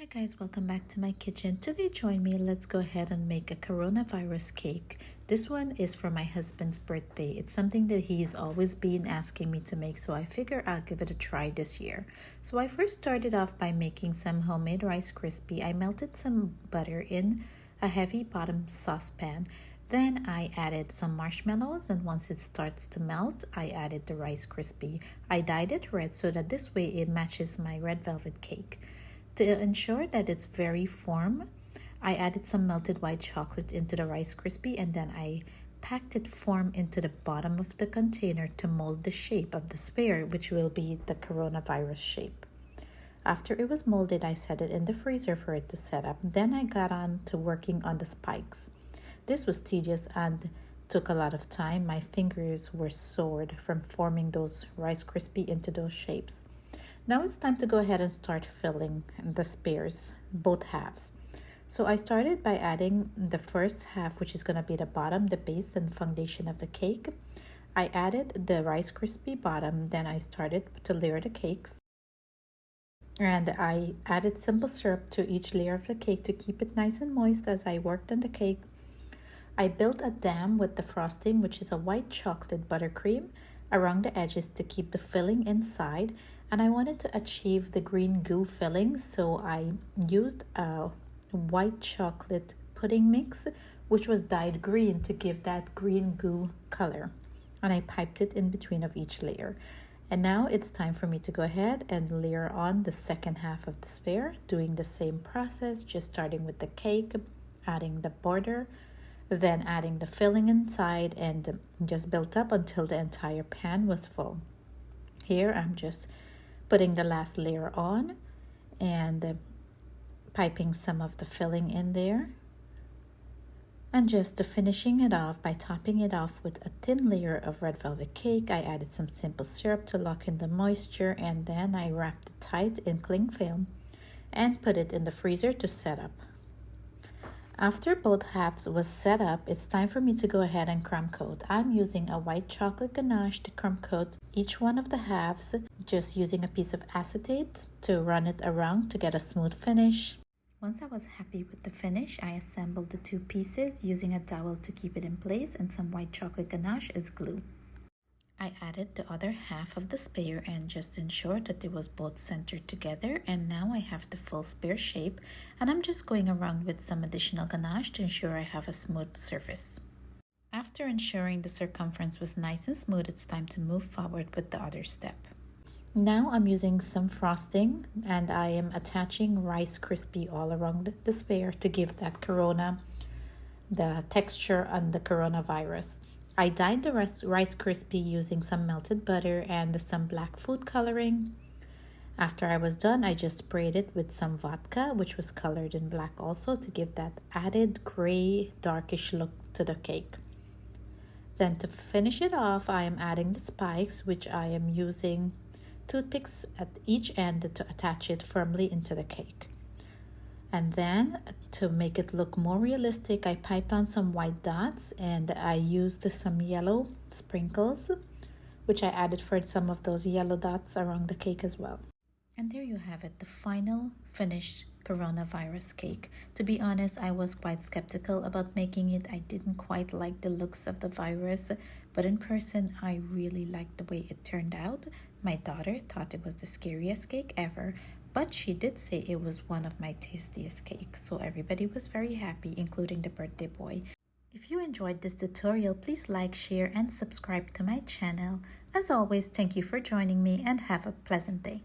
Hi guys, welcome back to my kitchen. Today join me, let's go ahead and make a coronavirus cake. This one is for my husband's birthday. It's something that he's always been asking me to make, so I figure I'll give it a try this year. So I first started off by making some homemade Rice Krispy. I melted some butter in a heavy bottom saucepan. Then I added some marshmallows, and once it starts to melt, I added the Rice Krispy. I dyed it red so that this way it matches my red velvet cake. To ensure that it's very firm, I added some melted white chocolate into the Rice Krispy, and then I packed it firm into the bottom of the container to mold the shape of the sphere, which will be the coronavirus shape. After it was molded, I set it in the freezer for it to set up. Then I got on to working on the spikes. This was tedious and took a lot of time. My fingers were sore from forming those Rice Krispy into those shapes. Now it's time to go ahead and start filling the spheres, both halves. So I started by adding the first half, which is going to be the bottom, the base and foundation of the cake. I added the Rice Krispy bottom, then I started to layer the cakes. And I added simple syrup to each layer of the cake to keep it nice and moist as I worked on the cake. I built a dam with the frosting, which is a white chocolate buttercream, around the edges to keep the filling inside, and I wanted to achieve the green goo filling, so I used a white chocolate pudding mix which was dyed green to give that green goo color, and I piped it in between of each layer. And now it's time for me to go ahead and layer on the second half of the sphere, doing the same process, just starting with the cake, adding the border, then adding the filling inside, and just built up until the entire pan was full. Here I'm just putting the last layer on and piping some of the filling in there, and just finishing it off by topping it off with a thin layer of red velvet cake. I added some simple syrup to lock in the moisture, and then I wrapped it tight in cling film and put it in the freezer to set up. After both halves was set up, it's time for me to go ahead and crumb coat. I'm using a white chocolate ganache to crumb coat each one of the halves, just using a piece of acetate to run it around to get a smooth finish. Once I was happy with the finish, I assembled the two pieces using a dowel to keep it in place and some white chocolate ganache as glue. I added the other half of the sphere and just ensured that it was both centered together, and now I have the full sphere shape, and I'm just going around with some additional ganache to ensure I have a smooth surface. After ensuring the circumference was nice and smooth, it's time to move forward with the other step. Now I'm using some frosting, and I am attaching Rice Krispy all around the sphere to give that the texture on the coronavirus. I dyed the Rice Krispy using some melted butter and some black food coloring. After I was done, I just sprayed it with some vodka, which was colored in black also, to give that added gray, darkish look to the cake. Then to finish it off, I am adding the spikes, which I am using toothpicks at each end to attach it firmly into the cake. And then to make it look more realistic, I piped on some white dots, and I used some yellow sprinkles, which I added for some of those yellow dots around the cake as well. And there you have it, the final finished coronavirus cake. To be honest, I was quite skeptical about making it. I didn't quite like the looks of the virus, but in person, I really liked the way it turned out. My daughter thought it was the scariest cake ever, but she did say it was one of my tastiest cakes, so everybody was very happy, including the birthday boy. If you enjoyed this tutorial, please like, share, and subscribe to my channel. As always, thank you for joining me, and have a pleasant day.